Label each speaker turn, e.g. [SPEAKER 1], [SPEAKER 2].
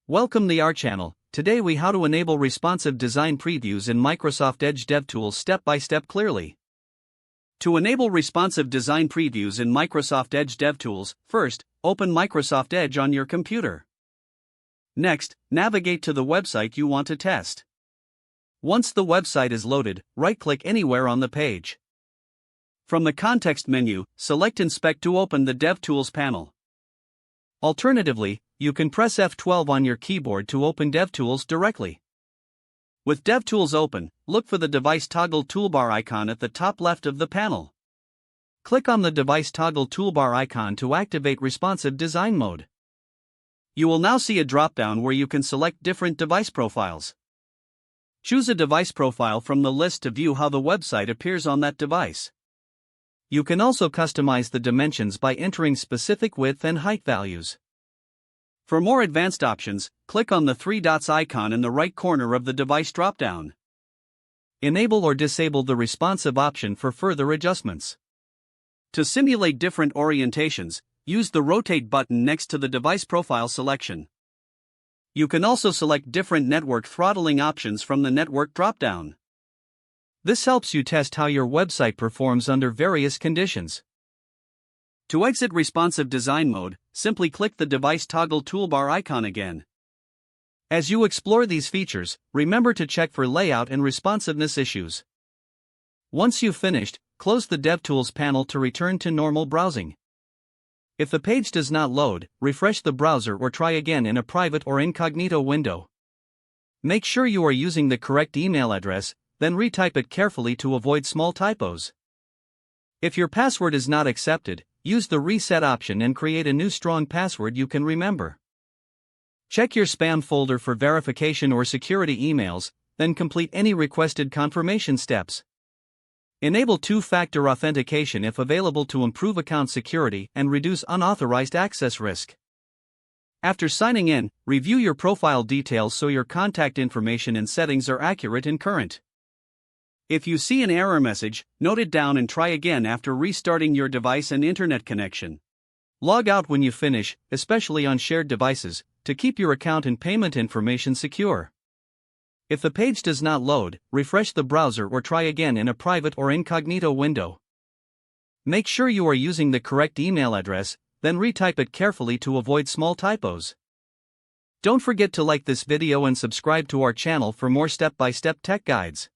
[SPEAKER 1] Welcome to our channel. Today we how to enable responsive design previews in Microsoft Edge DevTools step by step clearly. To enable responsive design previews in Microsoft Edge DevTools, first, open Microsoft Edge on your computer. Next, navigate to the website you want to test. Once the website is loaded, right-click anywhere on the page. From the context menu, select Inspect to open the DevTools panel. Alternatively, you can press F12 on your keyboard to open DevTools directly. With DevTools open, look for the device toggle toolbar icon at the top left of the panel. Click on the device toggle toolbar icon to activate responsive design mode. You will now see a drop-down where you can select different device profiles. Choose a device profile from the list to view how the website appears on that device. You can also customize the dimensions by entering specific width and height values. For more advanced options, click on the three dots icon in the right corner of the device drop-down. Enable or disable the responsive option for further adjustments. To simulate different orientations, use the rotate button next to the device profile selection. You can also select different network throttling options from the network drop-down. This helps you test how your website performs under various conditions. To exit responsive design mode, simply click the device toggle toolbar icon again. As you explore these features, remember to check for layout and responsiveness issues. Once you've finished, close the DevTools panel to return to normal browsing. If the page does not load, refresh the browser or try again in a private or incognito window. Make sure you are using the correct email address, then retype it carefully to avoid small typos. If your password is not accepted, use the reset option and create a new strong password you can remember. Check your spam folder for verification or security emails, then complete any requested confirmation steps. Enable two-factor authentication if available to improve account security and reduce unauthorized access risk. After signing in, review your profile details so your contact information and settings are accurate and current. If you see an error message, note it down and try again after restarting your device and internet connection. Log out when you finish, especially on shared devices, to keep your account and payment information secure. If the page does not load, refresh the browser or try again in a private or incognito window. Make sure you are using the correct email address, then retype it carefully to avoid small typos. Don't forget to like this video and subscribe to our channel for more step-by-step tech guides.